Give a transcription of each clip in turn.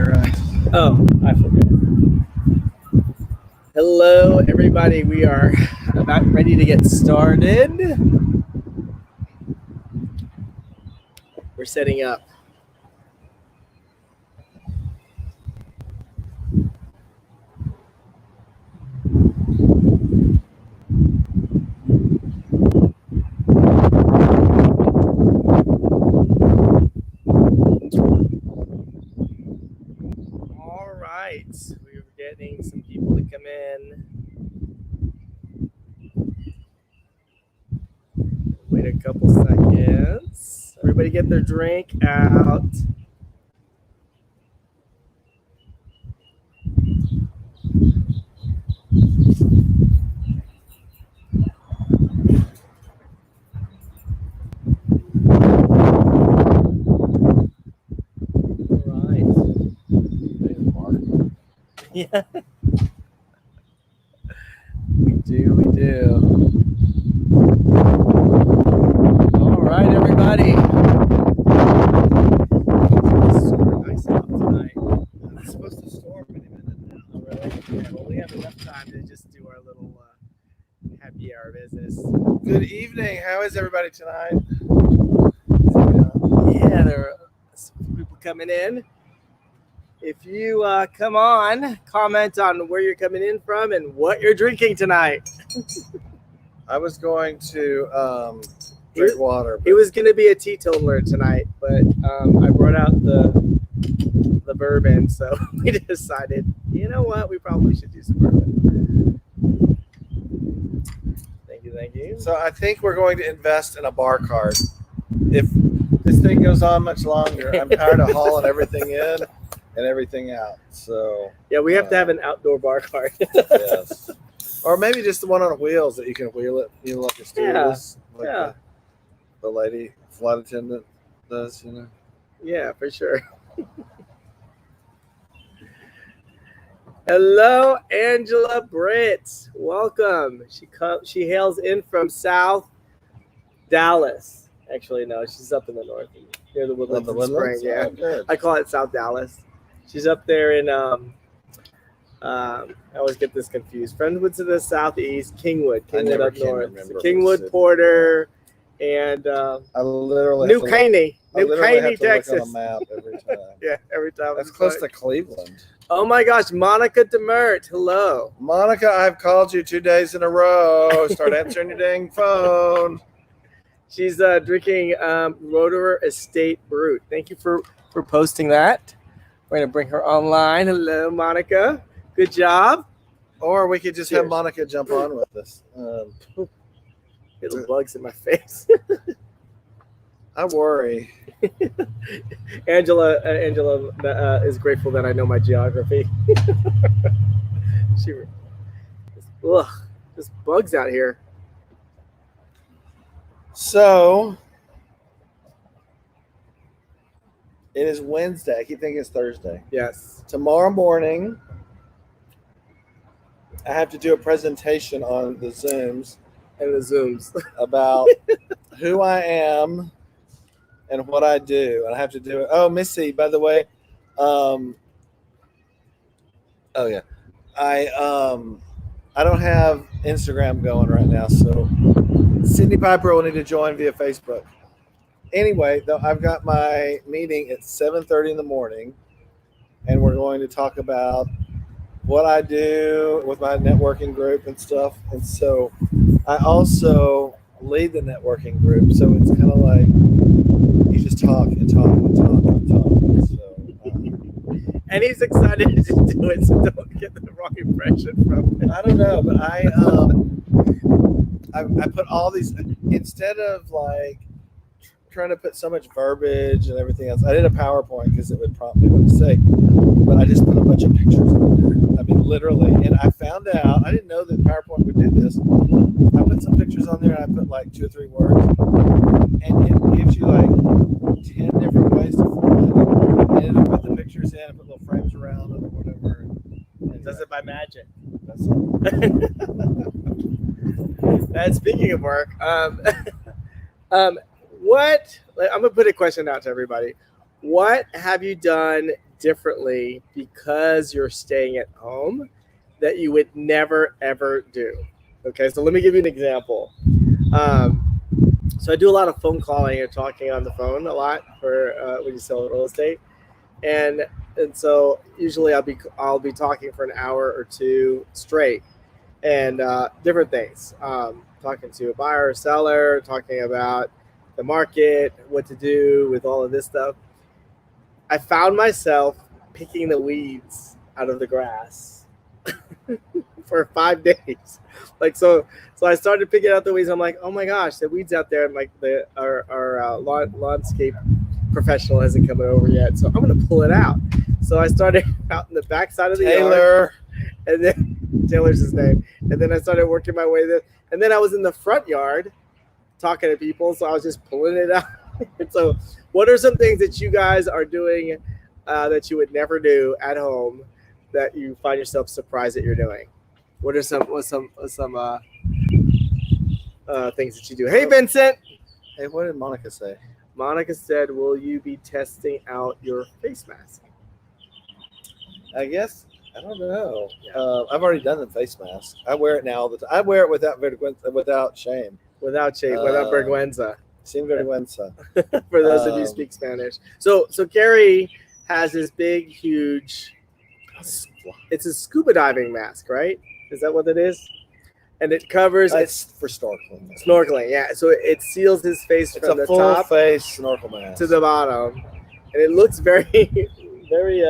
Oh, I forgot. Hello, everybody. We are about ready to get started. We're setting up. All right. We're getting some people to come in. Wait a couple seconds. Everybody get their drink out. All right. Yeah. We do. All right, everybody. It's super nice out tonight. It's supposed to storm any minute now. Oh, really? Yeah, well, we have enough time to just do our little happy hour business. Good evening. How is everybody tonight? Yeah, there are some people coming in. If you come on, comment on where you're coming in from and what you're drinking tonight. I was going to drink water. It was going to be a teetotaler tonight, but I brought out the bourbon, so we decided, you know what, we probably should do some bourbon. Thank you. So I think we're going to invest in a bar cart. If this thing goes on much longer, I'm tired of hauling everything in and everything out. So yeah, we have to have an outdoor bar cart. yes, or maybe just the one on wheels that you can wheel it, like a stewardess, like the lady flight attendant does, Yeah, for sure. Hello, Angela Britt. Welcome. She hails in from South Dallas. Actually, no, she's up in the north, near the Woodlands. Spring. Yeah, good. I call it South Dallas. She's up there in I always get this confused. Friendwood to the southeast, Kingwood up north. So Kingwood, Porter, and I literally New Caney, Texas. Look on a map every time. Yeah, every time. That's close to Cleveland. Oh my gosh, Monica Demert. Hello. Monica, I've called you 2 days in a row. Start answering your dang phone. She's drinking Roederer Estate Brut. Thank you for posting that. We're going to bring her online. Hello, Monica. Good job. Or we could just have Monica jump on with us. Little bugs in my face. I worry. Angela is grateful that I know my geography. Just bugs out here. So it is Wednesday. I keep thinking it's Thursday. Yes. Tomorrow morning, I have to do a presentation on the Zooms about who I am and what I do. And I have to do it. Oh, Missy, by the way, I don't have Instagram going right now, so Sydney Piper will need to join via Facebook. Anyway, though, I've got my meeting at 7:30 in the morning, and we're going to talk about what I do with my networking group and stuff. And so I also lead the networking group, so it's kind of like you just talk and talk and talk and talk. So, and he's excited to do it, so don't get the wrong impression from it. I don't know, but I put all these, instead of like trying to put so much verbiage and everything else, I did a PowerPoint because it would prompt me what to say, but I just put a bunch of pictures on there. I mean, literally, and I found out, I didn't know that PowerPoint would do this. I put some pictures on there and I put like 2 or 3 words, and it gives you like 10 different ways to format it. And it'll put the pictures in, put little frames around it or whatever. It does it by magic. That's it. And speaking of work, what I'm gonna put a question out to everybody. What have you done differently because you're staying at home that you would never, ever do? Okay, so let me give you an example. So I do a lot of phone calling and talking on the phone a lot for when you sell real estate, and so usually I'll be talking for an hour or two straight, and different things. Talking to a buyer or seller, talking about the market, what to do with all of this stuff. I found myself picking the weeds out of the grass for 5 days. Like so I started picking out the weeds. I'm like, oh my gosh, the weeds out there. And like our landscape professional hasn't come over yet, so I'm gonna pull it out. So I started out in the back side of the yard, and then Taylor's his name. And then I started working my way there, and then I was in the front yard talking to people. So I was just pulling it out. So, what are some things that you guys are doing that you would never do at home that you find yourself surprised that you're doing? What are some things that you do? Hey, Vincent. Hey, what did Monica say? Monica said, "Will you be testing out your face mask?" I guess I don't know. Yeah. I've already done the face mask. I wear it now all the time. I wear it without shame. Without vergüenza. Sin vergüenza. For those of you who speak Spanish. So Carrie has this big, huge. It's a scuba diving mask, right? Is that what it is? And it covers. It's for snorkeling. Snorkeling, yeah. So it seals his face from the top, full face snorkel mask, to the bottom, and it looks very, very,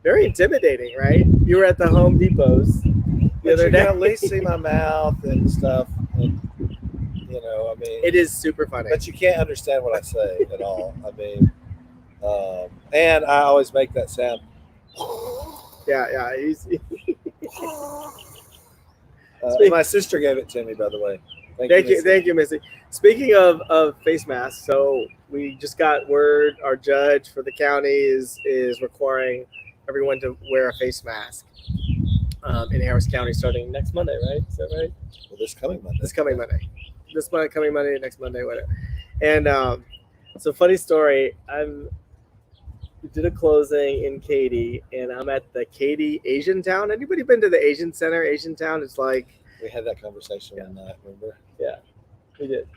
very intimidating, right? You were at the Home Depots the other day. You can at least see my mouth and stuff. And, I mean, it is super funny, but you can't understand what I say at all. I mean, and I always make that sound. Yeah. My sister gave it to me, by the way. Thank you, Missy. Speaking of face masks, so we just got word our judge for the county is requiring everyone to wear a face mask in Harris County starting next Monday, right? Is that right? Well, this coming Monday. Coming Monday, next Monday, whatever. And so funny story. We did a closing in Katy, and I'm at the Katy Asian Town. Anybody been to the Asian Center, Asian Town? It's like we had that conversation one night. Remember? Yeah, we did.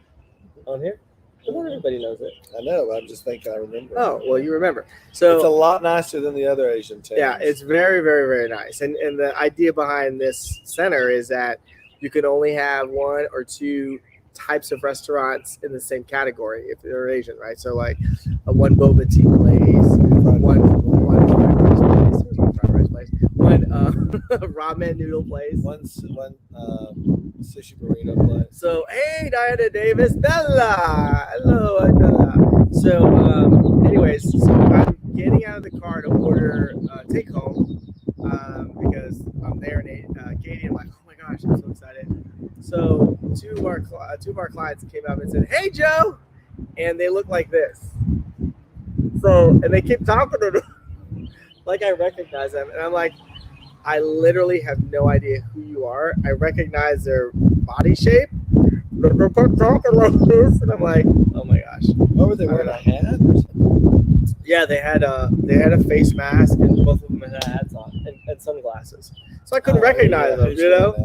On here? Well, not everybody knows it. I know. I'm just thinking I remember. Oh, well, you remember. So it's a lot nicer than the other Asian towns. Yeah, it's very, very, very nice. And the idea behind this center is that you can only have one or two types of restaurants in the same category if they're Asian, right? So like one boba tea place, one fried rice place, one ramen noodle place, one sushi burrito place. So hey, Diana Davis, Bella, hello, Bella. So anyways, so I'm getting out of the car to order take home because I'm there in Katy. I'm like, oh my gosh, I'm so excited. So two of our clients came up and said, "Hey, Joe," and they look like this. So, and they keep talking to them like I recognize them, and I'm like, I literally have no idea who you are. I recognize their body shape. They're talking like this, and I'm like, oh my gosh. What were they wearing? A hat or something? Yeah, they had a face mask, and both of them had hats on and sunglasses. So I couldn't recognize them, you know.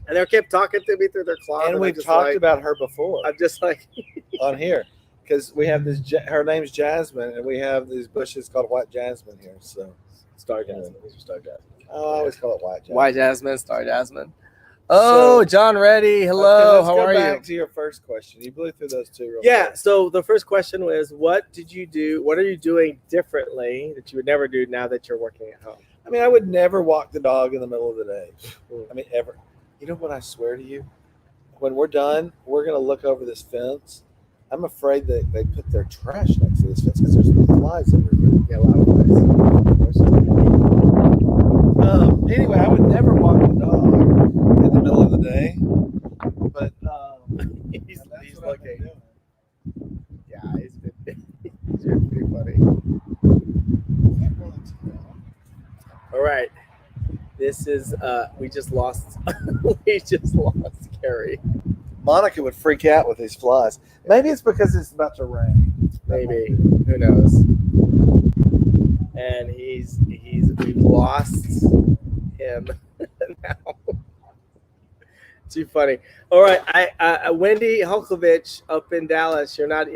And they kept talking to me through their cloth. And we've talked about her before. I'm just like on here because we have this. Her name's Jasmine, and we have these bushes called white jasmine here. So Star Jasmine. These are Star Jasmine. Oh, I always call it white jasmine. White jasmine, Star Jasmine. Oh, so, John Reddy. Hello. How are you? Let's go back to your first question. You blew through those two real quick. So the first question was, what did you do? What are you doing differently that you would never do now that you're working at home? I mean, I would never walk the dog in the middle of the day. I mean, ever. You know what? I swear to you, when we're done, we're going to look over this fence. I'm afraid that they put their trash next to this fence because there's flies everywhere. Yeah, a lot of flies. Anyway, I would never walk the dog in the middle of the day. But he's looking. Yeah, he's been pretty funny. All right. This is we just lost Carrie. Monica would freak out with these flies. Maybe it's because it's about to rain. Maybe. Who knows? we've lost him now. Too funny. All right, Wendy Hulkovich up in Dallas. You're not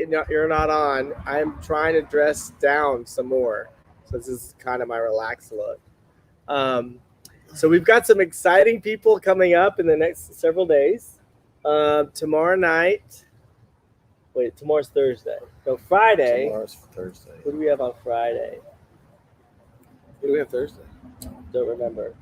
on. I'm trying to dress down some more, so this is kind of my relaxed look. So we've got some exciting people coming up in the next several days. Tomorrow night. Wait, tomorrow's Thursday. No, Friday. Tomorrow's Thursday. What do we have on Friday? What do we have Thursday? Don't remember.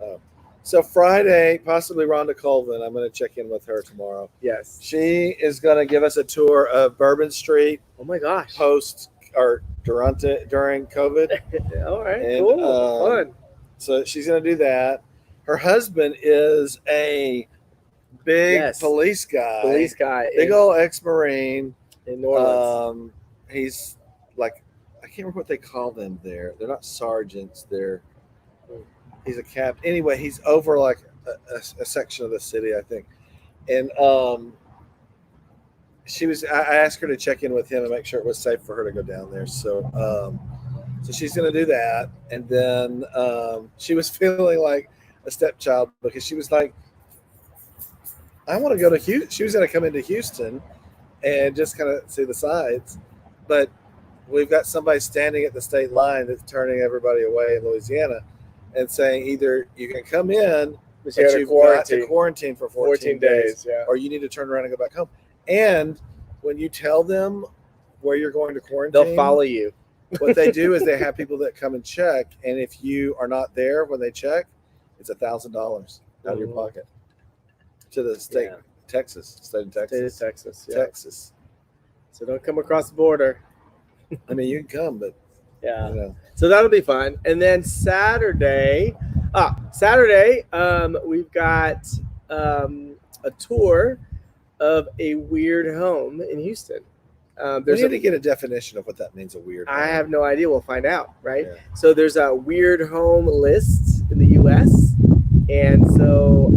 Oh. So Friday, possibly Rhonda Colvin. I'm going to check in with her tomorrow. Yes. She is going to give us a tour of Bourbon Street. Oh my gosh. Post or during COVID. All right. And, cool. Fun. So she's going to do that. Her husband is a big police guy. Big old ex-Marine. In New Orleans. He's like, I can't remember what they call them there. They're not sergeants. He's a captain. Anyway, he's over like a section of the city, I think. And I asked her to check in with him and make sure it was safe for her to go down there. So she's going to do that. And then she was feeling like a stepchild because she was like, I want to go to Houston. She was going to come into Houston and just kind of see the sights. But we've got somebody standing at the state line that's turning everybody away in Louisiana and saying either you can come in, but you've got to quarantine for 14 days, or you need to turn around and go back home. And when you tell them where you're going to quarantine, they'll follow you. What they do is they have people that come and check, and if you are not there when they check, it's $1,000 out of your pocket to the state, state of Texas. Texas. So don't come across the border. I mean, you can come, but So that'll be fun. And then Saturday, we've got a tour of a weird home in Houston. We need to get a definition of what that means, a weird home. I have no idea. We'll find out, right? Yeah. So there's a weird home list in the U.S., and so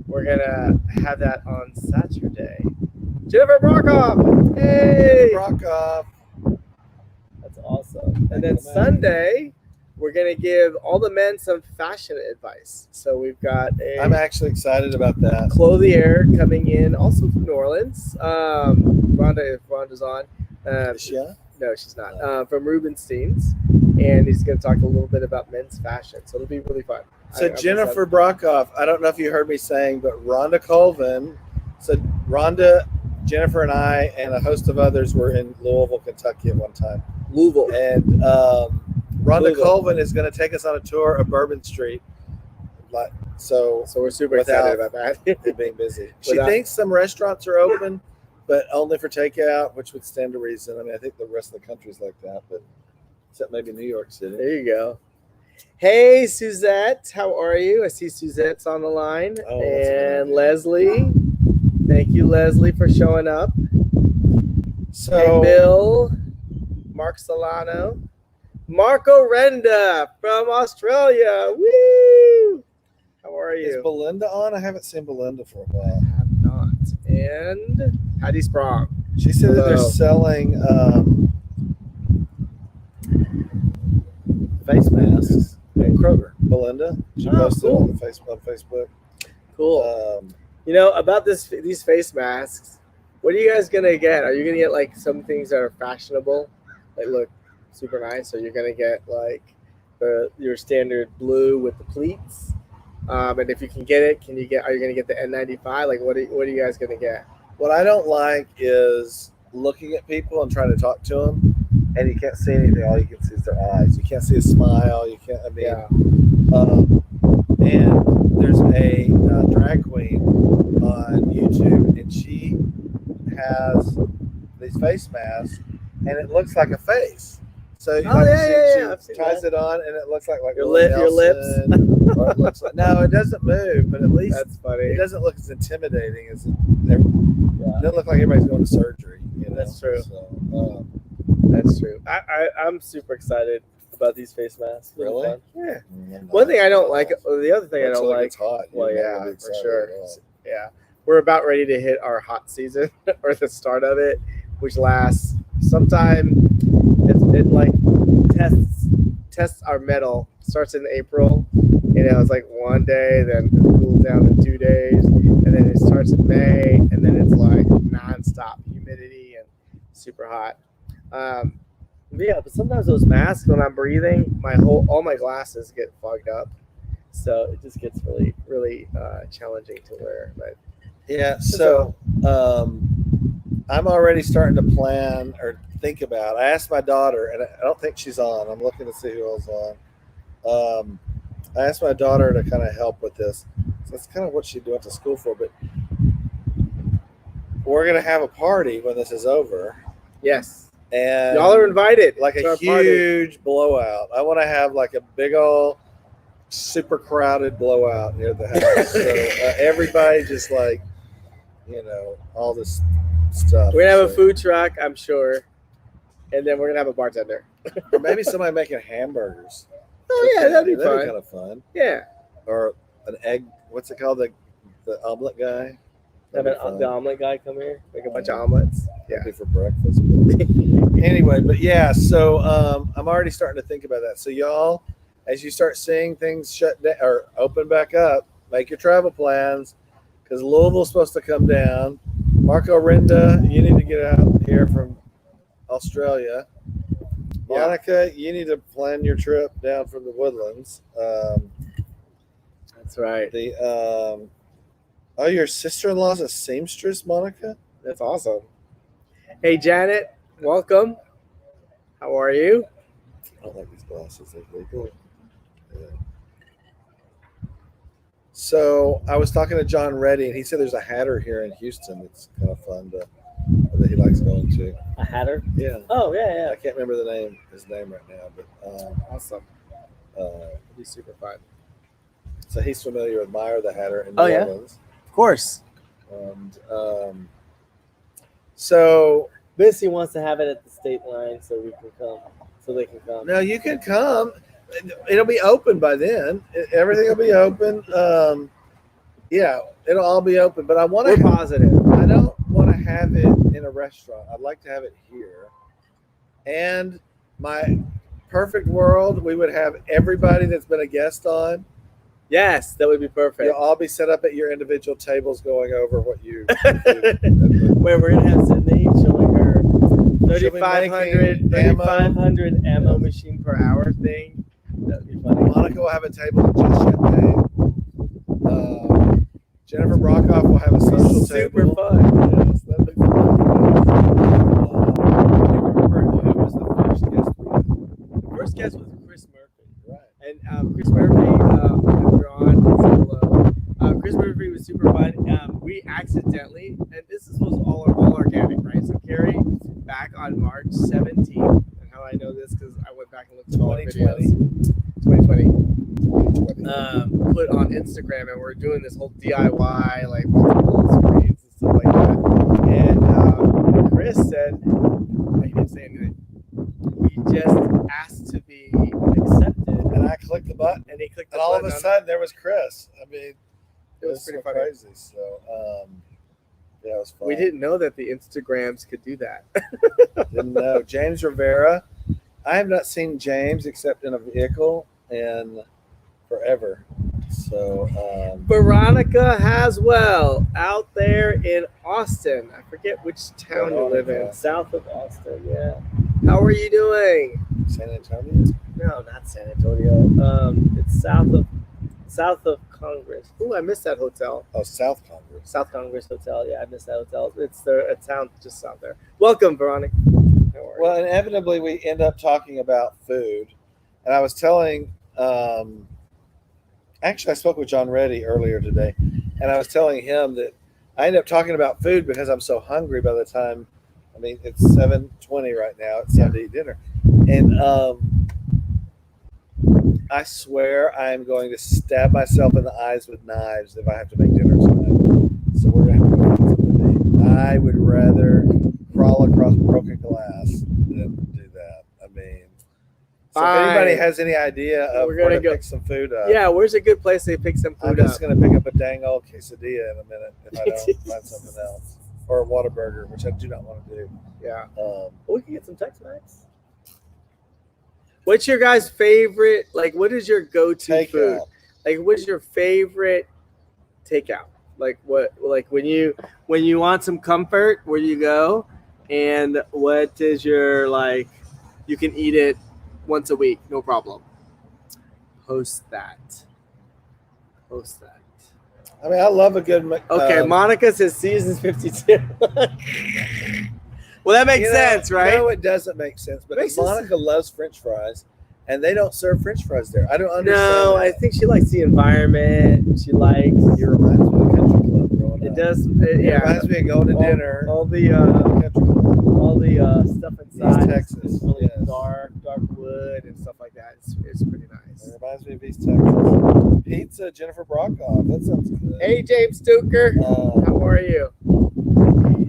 we're going to have that on Saturday. Jennifer Brockhoff! Hey! Brockhoff! That's awesome. And then Sunday, we're going to give all the men some fashion advice. So we've got I'm actually excited about that. Clothier coming in, also from New Orleans. Rhonda's on. Is she on? No, she's not. From Rubenstein's. And he's going to talk a little bit about men's fashion. So it'll be really fun. So Jennifer Brockhoff, I don't know if you heard me saying, but Rhonda Colvin. So Rhonda, Jennifer, and I, and a host of others were in Louisville, Kentucky at one time. Louisville. And Rhonda Colvin is going to take us on a tour of Bourbon Street. So we're super excited about that. It being busy. She thinks some restaurants are open, but only for takeout, which would stand to reason. I mean, I think the rest of the country's like that, but except maybe New York City. There you go. Hey, Suzette, how are you? I see Suzette's on the line. And Leslie. Thank you, Leslie, for showing up. So hey, Bill, Mark Solano, Marco Renda from Australia. Woo! How are you? Is Belinda on? I haven't seen Belinda for a while. I have not. And Hattie Sprong. She said that they're selling face masks at Kroger. Belinda. She posted on Facebook. Cool. About these face masks, what are you guys gonna get? Are you gonna get like some things that are fashionable, that look super nice, or you're gonna get like your standard blue with the pleats? And if you can get it, are you gonna get the N95? Like, what are you guys gonna get? What I don't like is looking at people and trying to talk to them, and you can't see anything. All you can see is their eyes. You can't see a smile. You can't. I mean, and there's a drag queen on YouTube, and she has these face masks, and it looks like a face. So she ties it on, and it looks like your lips. Or it looks like, no, it doesn't move, but at least that's funny. It doesn't look as intimidating as it doesn't look like everybody's going to surgery. That's true. So, that's true. I'm super excited about these face masks. Really? Yeah. One thing I don't like. The other thing I don't like. It's hot. Well, yeah, for sure. Yeah, we're about ready to hit our hot season, or the start of it, which lasts sometime. It like tests test our metal. Starts in April. It's like 1 day, then it cools down in 2 days, and then it starts in May, and then it's like nonstop humidity and super hot. But sometimes those masks, when I'm breathing, all my glasses get fogged up, so it just gets really, really challenging to wear. But yeah, so I'm already starting to plan or think about. I asked my daughter, and I don't think she's on. I'm looking to see who else is on. I asked my daughter to kind of help with this. So that's kind of what she went to school for. But we're gonna have a party when this is over. Yes, and y'all are invited. Like a huge blowout. I want to have like a big old, super crowded blowout near the house. So everybody just like, all this stuff. We're gonna have a food truck, I'm sure, and then we're gonna have a bartender, or maybe somebody making hamburgers. Oh yeah, that'd be kind of fun. Yeah. Or an egg. What's it called? The omelet guy. Have the omelet guy come here, make a bunch of omelets. Yeah, for breakfast. Anyway, but yeah, so I'm already starting to think about that. So y'all, as you start seeing things shut down or open back up, make your travel plans because Louisville's supposed to come down. Marco Renda, you need to get out here from Australia. Monica, you need to plan your trip down from the Woodlands. That's right. Your sister-in-law's a seamstress, Monica? That's awesome. Hey, Janet, welcome. How are you? I don't like these glasses. They're really cool. Yeah. So I was talking to John Reddy, and he said there's a Hatter here in Houston. It's kind of fun that he likes going to. A Hatter? Yeah. Oh, yeah. I can't remember his name right now, but awesome. It'll be super fun. So he's familiar with Meyer the Hatter in New Orleans. Of course. And so Missy wants to have it at the state line so we can come. So they can come. No, you can come. It'll be open by then. Everything will be open. Yeah, it'll all be open. But we're positive. I don't want to have it in a restaurant. I'd like to have it here. And my perfect world, we would have everybody that's been a guest on. Yes, that would be perfect. You'll all be set up at your individual tables going over what you where we're going to have Sydney showing her 3,500 ammo machine per hour thing. That would be funny. Monica will have a table with just champagne. Jennifer Brockoff will have a social super table. Fun. Yes, that'd be fun. You remember who was the first guest we had? The first guest was Chris Murphy. Right. And Chris Murphy, we're on, hello. Chris Murphy was super fun. We accidentally, and this was all organic, right? So Carrie, back on March 17th, and how I know this because I went back and looked at all our videos. 2020. Put on Instagram, and we're doing this whole DIY, like multiple screens and stuff like that. And Chris said, he didn't say anything. We just asked to be accepted, and I clicked the button, and he clicked the and all button. of a sudden there was Chris. I mean, it was pretty so crazy. So, yeah, it was fun. We didn't know that the Instagrams could do that. Didn't know. James Rivera. I have not seen James except in a vehicle in forever. So Veronica Haswell out there in Austin. I forget which town you live in. South of Austin, yeah. How are you doing? San Antonio? No, not San Antonio. It's south of Congress. Ooh, I missed that hotel. Oh, South Congress. South Congress Hotel. Yeah, I missed that hotel. It's a town just south there. Welcome, Veronica. Well, inevitably we end up talking about food. And I was telling actually I spoke with John Reddy earlier today, and I was telling him that I end up talking about food because I'm so hungry by the time, I mean, it's 7:20 right now. It's time to eat dinner. And I swear I'm going to stab myself in the eyes with knives if I have to make dinner tonight. So we're going to have to go find something to eat. I would rather crawl across broken glass than do that. I mean, so if anybody has any idea of where to pick some food up. Yeah, where's a good place to pick some food up? I'm just going to pick up a dang old quesadilla in a minute if I don't find something else. Or a Whataburger, which I do not want to do. Yeah. We can get some Tex-Mex. What's your guys' favorite? Like, what is your go-to food? Like, what's your favorite takeout? Like, what? Like when you want some comfort, where do you go? And what is your like? You can eat it once a week, no problem. Post that. I mean, I love a good. Okay, Monica says seasons 52. Well, that makes sense, right? No, it doesn't make sense. But Monica loves French fries, and they don't serve French fries there. I don't understand. No, I think she likes the environment. She likes. It reminds me of country club growing up. It does. It reminds me of going to dinner. All the country club. All the stuff inside. East Texas. It's really dark wood and stuff like that. It's pretty nice. It reminds me of East Texas. Pizza, Jennifer Brockhoff. That sounds good. Hey, James Stoker. How are you?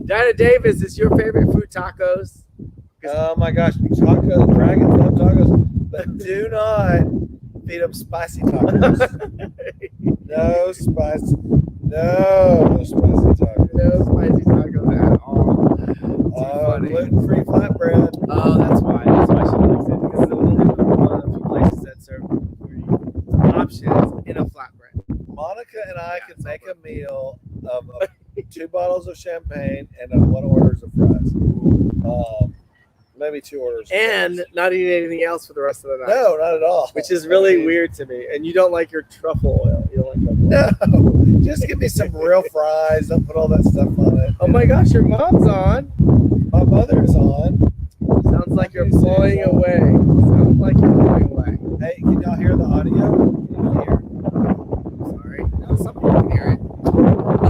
Dinah Davis, is your favorite food tacos? Oh my gosh, tacos, dragons love tacos, but do not feed them spicy tacos. No spicy tacos. No spicy tacos at all. Gluten-free flatbread. Oh, that's why she likes it, because it's only one of the few places that serve options in a flatbread. Monica and I could make a meal of 2 bottles of champagne and 1 order of fries. Maybe 2 orders. And not eating anything else for the rest of the night. No, not at all. Which is really weird to me. And you don't like your truffle oil. You don't like truffle oil. No, just give me some real fries. Don't put all that stuff on it. Oh my gosh, your mom's on. My mother's on. Sounds like you're blowing away. Hey, can y'all hear the audio? Can y'all hear? Sorry. No, somebody can hear it.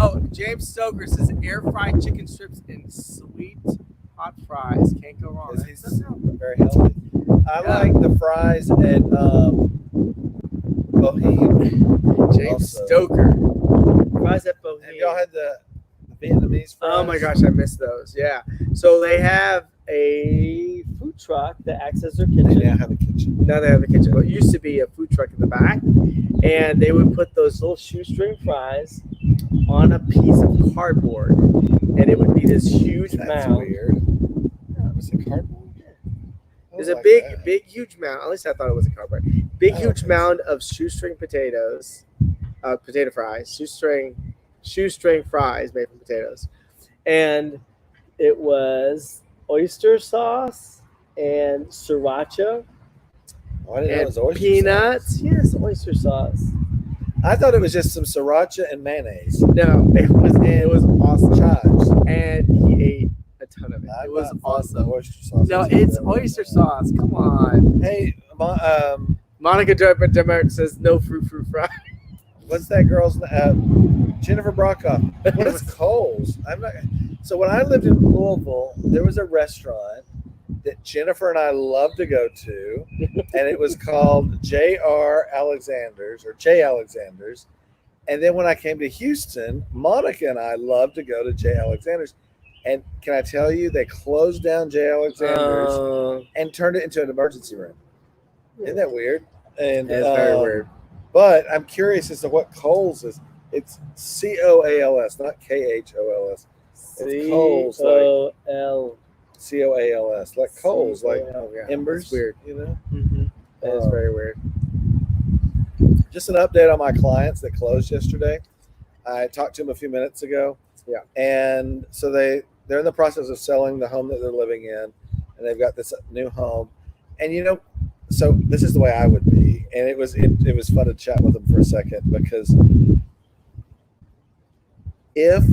Oh, James Stoker says air fried chicken strips and sweet hot fries. Can't go wrong. He's very healthy. I like the fries at Boheme. James Stoker. Fries at Boheme. Have y'all had the Vietnamese fries? Oh my gosh, I missed those. Yeah. So they have a food truck that acts as their kitchen. They now have a kitchen. Now they have a kitchen. But it used to be a food truck in the back. And they would put those little shoestring fries on a piece of cardboard. And it would be this huge mound. That's weird. Yeah, it was a cardboard. There's a big, huge mound. At least I thought it was a cardboard. Big, huge mound of shoestring potatoes, potato fries, shoestring fries made from potatoes. And it was oyster sauce and sriracha and peanuts. Sauce. Yes, oyster sauce. I thought it was just some sriracha and mayonnaise. No, it was awesome. Chives. And he ate a ton of it. It was awesome. Oyster sauce. No, it's oyster sauce. Come on. Hey, Monica Demert says no fruit fry. What's that girl's name? Jennifer Brockhoff. What is Cole's? So when I lived in Louisville, there was a restaurant that Jennifer and I loved to go to, and it was called J.R. Alexander's or J. Alexander's. And then when I came to Houston, Monica and I loved to go to J. Alexander's. And can I tell you, they closed down J. Alexander's and turned it into an emergency room. Isn't that weird? And it's very weird. But I'm curious as to what Cole's is. It's Coals, not Khols. It's Cole's, Coals. Coals, like coals, like embers. It's weird. You know? Mm-hmm. That is very weird. Just an update on my clients that closed yesterday. I talked to them a few minutes ago. Yeah. And so they're in the process of selling the home that they're living in, and they've got this new home. And so this is the way I would be. And it was fun to chat with them for a second, because if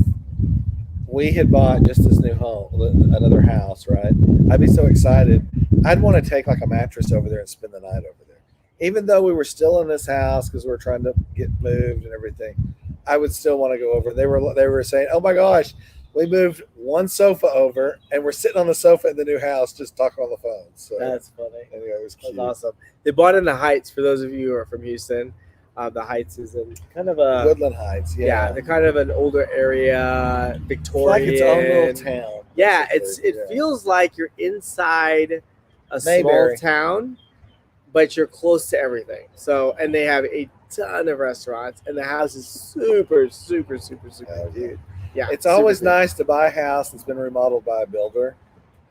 we had bought just this new home, another house, right? I'd be so excited. I'd want to take like a mattress over there and spend the night over there. Even though we were still in this house because we were trying to get moved and everything, I would still want to go over. They were saying, "Oh my gosh, we moved one sofa over and we're sitting on the sofa in the new house just talking on the phone." So that's funny. Anyway, it was cute. That's awesome. They bought in the Heights. For those of you who are from Houston, the Heights is in kind of a Woodland Heights. Yeah, they're kind of an older area, Victorian. Like its own little town. Yeah, it feels like you're inside a small town, but you're close to everything. So, and they have a ton of restaurants, and the house is super, super, super, super cute. Yeah, it's always nice to buy a house that's been remodeled by a builder,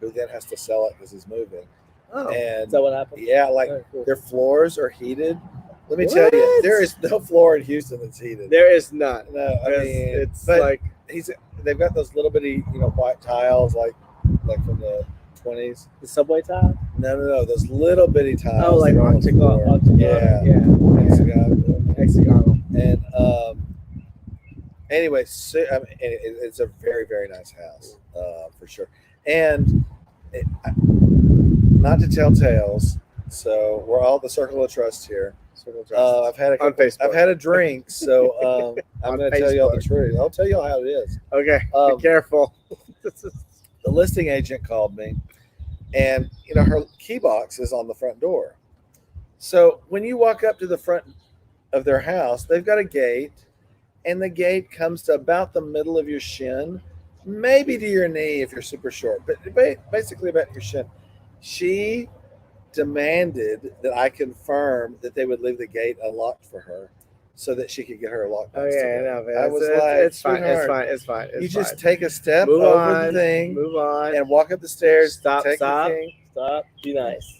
who then has to sell it because he's moving. Oh, And is that what happened? yeah, like Oh, cool. their floors are heated. Let me tell you, there is no floor in Houston that's heated. There is none. No, I mean, it's but like they've got those little bitty, white tiles like from the 20s. the subway tile. No, those little bitty tiles. Oh, like octagon. Yeah, hexagonal. And anyway, so, I mean, it's a very, very nice house for sure. And not to tell tales, so we're all the circle of trust here. I've had on Facebook. I've had a drink, so I'm going to tell you all the truth. I'll tell you all how it is. Okay, be careful. The listing agent called me, and her key box is on the front door. So when you walk up to the front of their house, they've got a gate, and the gate comes to about the middle of your shin, maybe to your knee if you're super short, but basically about your shin. She demanded that I confirm that they would leave the gate unlocked for her so that she could get her lockbox. Oh yeah, I know. Man. I was like, it's fine. You just take a step move over on, the thing, move on, and walk up the stairs. Stop. Take the king. Stop. Be nice.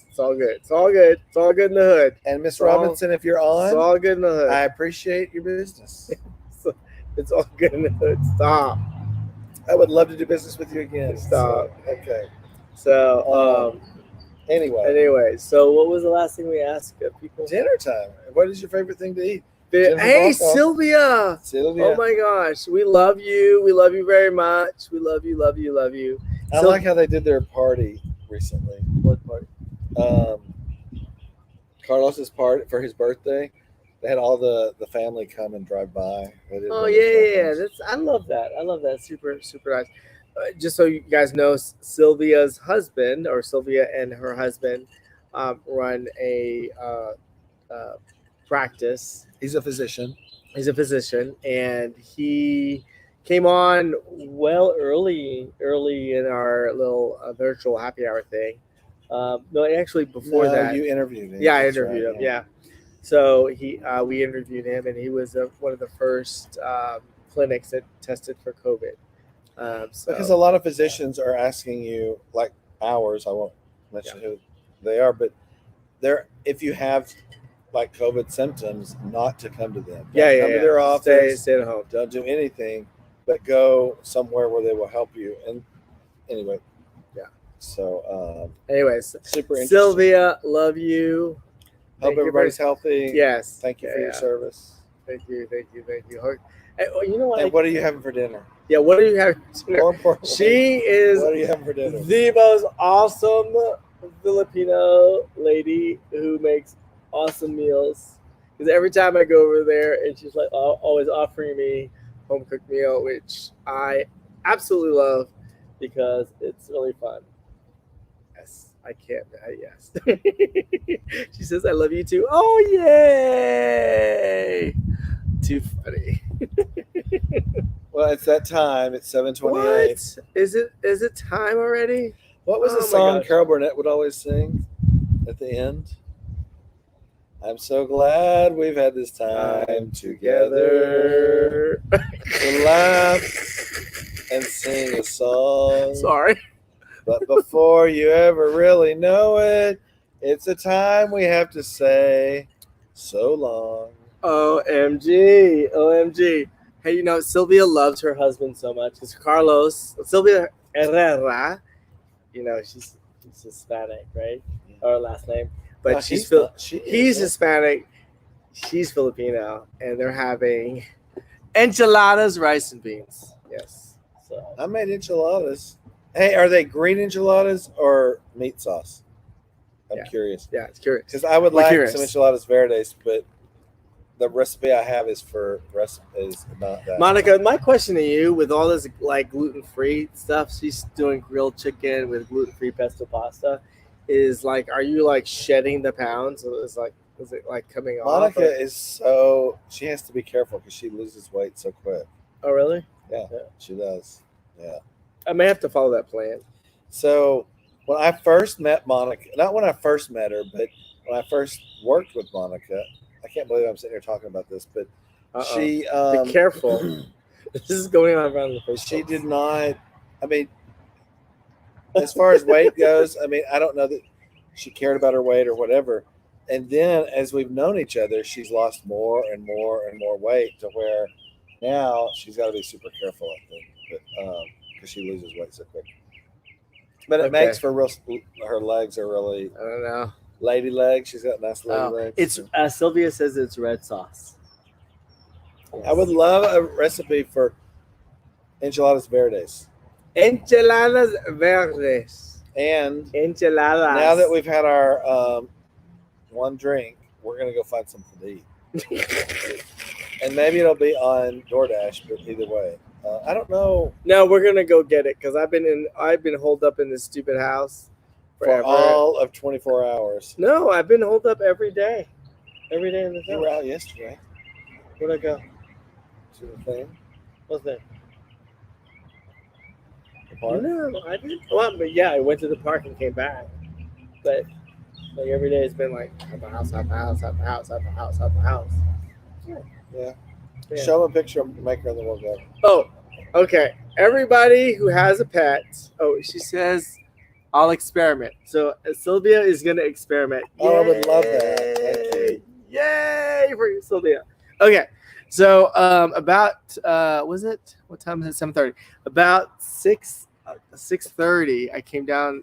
It's all good. It's all good. It's all good in the hood. And Miss Robinson, if you're on, it's all good in the hood. I appreciate your business. It's all good in the hood. Stop. I would love to do business with you again. Stop. So, okay. So, Anyway, so what was the last thing we asked people? Dinner time. What is your favorite thing to eat? Hey, Sylvia. Oh my gosh. We love you. We love you very much. We love you. I like how they did their party recently. What party? Carlos's party for his birthday. They had all the family come and drive by. Oh yeah. I love that. Super, super nice. Just so you guys know, Sylvia's husband, or Sylvia and her husband, run a practice. He's a physician, and he came on early in our little virtual happy hour thing. No, actually before that, you interviewed him. Yeah, I interviewed him. Yeah. So we interviewed him, and he was one of the first clinics that tested for COVID. Because a lot of physicians are asking you, like ours, I won't mention who they are, but if you have like COVID symptoms, not to come to them. Come to their office. Stay at home. Don't do anything, but go somewhere where they will help you. And anyway, so anyways, super interesting. Sylvia, love you. Hope everybody's healthy. Yes. Thank you for your service. Thank you. You know what? And what are you having for dinner? Yeah, what are you having for dinner? More importantly, she is what are you having for dinner? The most awesome Filipino lady who makes awesome meals. Because every time I go over there, and she's like always offering me home cooked meal, which I absolutely love because it's really fun. Yes, I can't. Yes. She says, "I love you too." Oh yay! Too funny. Well, it's that time. It's 7:28. What? Is it time already? What was the song Carol Burnett would always sing at the end? I'm so glad we've had this time together to laugh and sing a song. Sorry. But before you ever really know it, it's a time we have to say so long. OMG. Hey, Sylvia loves her husband so much because Sylvia Herrera, she's Hispanic, right? Her last name. But he's Hispanic. She's Filipino. And they're having enchiladas, rice, and beans. Yes. So I made enchiladas. Hey, are they green enchiladas or meat sauce? I'm curious. Yeah, it's curious. Because I would like some enchiladas verdes, but the recipe I have is not that. Monica, my question to you, with all this like gluten-free stuff, she's doing grilled chicken with gluten-free pesto pasta, is like, are you like shedding the pounds? So is it like coming off? Monica she has to be careful because she loses weight so quick. Oh, really? Yeah, she does. Yeah. I may have to follow that plan. So when I first met Monica, not when I first met her, but when I first worked with Monica, I can't believe I'm sitting here talking about this, but she... be careful. This is going on around the face. She did not... I mean, as far as weight goes, I mean, I don't know that she cared about her weight or whatever. And then as we've known each other, she's lost more and more and more weight to where now she's got to be super careful, I think, because she loses weight so quick. But it makes for real. Her legs are really. I don't know. Lady legs. She's got nice lady legs. It's Sylvia says it's red sauce. Yes. I would love a recipe for enchiladas verdes. Enchiladas verdes. And enchiladas. Now that we've had our one drink, we're gonna go find something to eat. And maybe it'll be on DoorDash, but either way. I don't know. No, we're gonna go get it because I've been holed up in this stupid house forever. For all of 24 hours. No, I've been holed up every day. Every day in the house. You were out yesterday. Where'd I go? To the thing. What's that? The park? No, I didn't. Well, but yeah, I went to the park and came back. But like every day, it's been like out the house, out the house, out the house, out the house, out the house. Yeah. Show them a picture of Maker and then we'll go. Oh, okay. Everybody who has a pet. Oh, she says, I'll experiment. So Sylvia is going to experiment. Oh, I would love that. Thank you. Yay for you, Sylvia. Okay. So about, what time is it? 7:30. About 6:30, I came down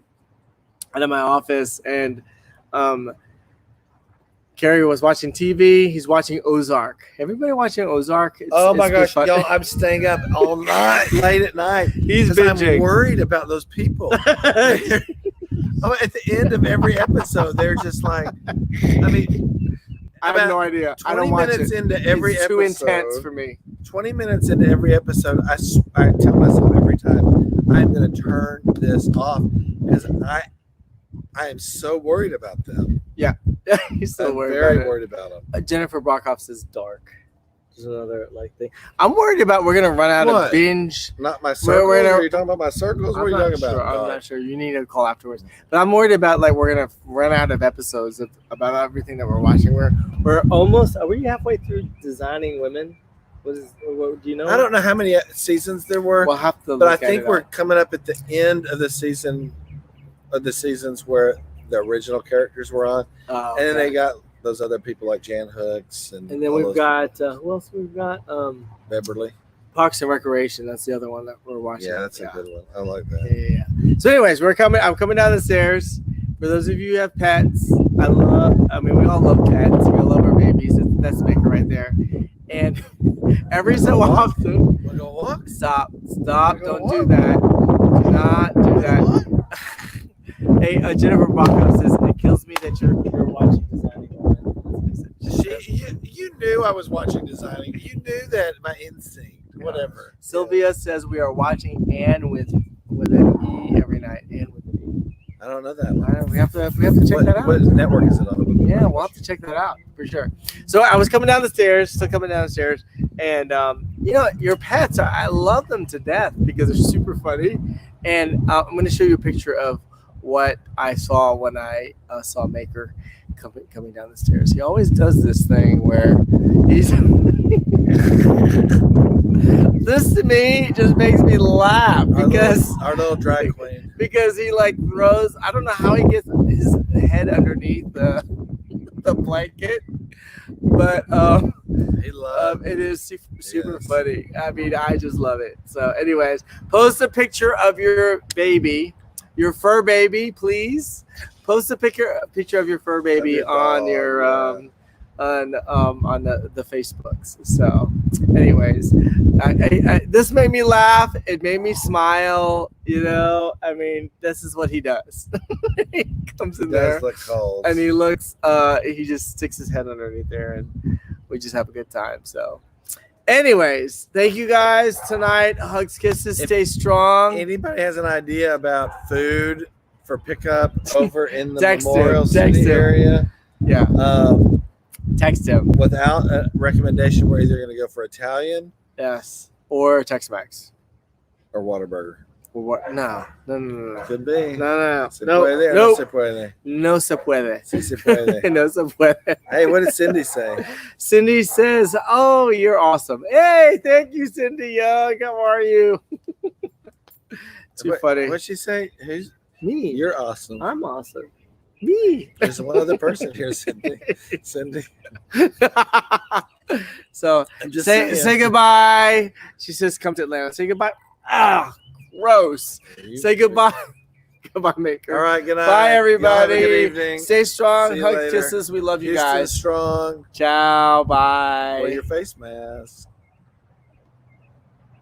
out of my office and Carrie was watching TV. He's watching Ozark. Everybody watching Ozark? My gosh, y'all! I'm staying up all night, late at night. He's binging. I'm worried about those people. At the end of every episode, they're just like, I mean, I have no idea. 20 I don't watch minutes it. Into every it's episode. Too intense for me. 20 minutes into every episode, I tell myself every time I'm going to turn this off because I am so worried about them. Yeah. He's so worried. Very worried about them. Jennifer Brockhoff says dark. There's another thing. I'm worried about we're gonna run out of binge. Not my circles. Are you talking about my circles? What are you talking about? I'm not sure. You need to call afterwards. But I'm worried about we're gonna run out of episodes about everything that we're watching. We're almost. Are we halfway through Designing Women? What do you know? I don't know how many seasons there were. We'll have to. But I think we're coming up at the end of the season. Of the seasons where the original characters were on, and then they got those other people like Jan Hooks, and then we've got who else? We've got Beverly. Parks and Recreation. That's the other one that we're watching. Yeah, that's a good one. I like that. Yeah. So, anyways, I'm coming down the stairs. For those of you who have pets, we all love cats. We all love our babies. That's Maker right there. And every so often, we're gonna walk. Stop! Don't do that. Do not do that. Hey, Jennifer Brockhoff says it kills me that you're watching Designing Women. You knew I was watching Designing. You knew that my instinct. Whatever. Sylvia says we are watching Anne with an E every night. Anne with an E. I don't know that one. We have to check that out. What network is it on? Yeah, we'll have to check that out for sure. So I was coming down the stairs, and your pets, I love them to death because they're super funny. And I'm going to show you a picture of what I saw when I saw Maker coming down the stairs. He always does this thing where he's this to me just makes me laugh because our little drag queen, because he throws, I don't know how he gets his head underneath the blanket, but he loves it is super funny. I mean, I just love it. So anyways, post a picture of your baby. Your fur baby, please. Post a picture of your fur baby on your on the Facebooks. So, anyways, I this made me laugh. It made me smile. I mean, this is what he does. He comes in there and he looks. He just sticks his head underneath there, and we just have a good time. So. Anyways, thank you guys tonight. Hugs, kisses, stay strong. Anybody has an idea about food for pickup over in the text Memorial City area? Yeah. Text him. Without a recommendation, we're either going to go for Italian. Yes. Or Tex-Mex. Or Whataburger. No. Could be. No. No se puede. No se puede. Sí se puede. No se puede. Hey, what did Cindy say? Cindy says, "Oh, you're awesome." Hey, thank you, Cindy Young. How are you? Too funny. What'd she say? Me. You're awesome. I'm awesome. Me. There's one other person here, Cindy. Cindy. So I'm just say saying. goodbye. She says, "Come to Atlanta." Say goodbye. Ah, gross. Say goodbye. Goodbye, Maker. All right, good night. Bye, Y'all everybody. have a good evening. Stay strong. See you Hug, later. kisses. We love you Houston guys. strong. Ciao. Bye. Wear your face mask.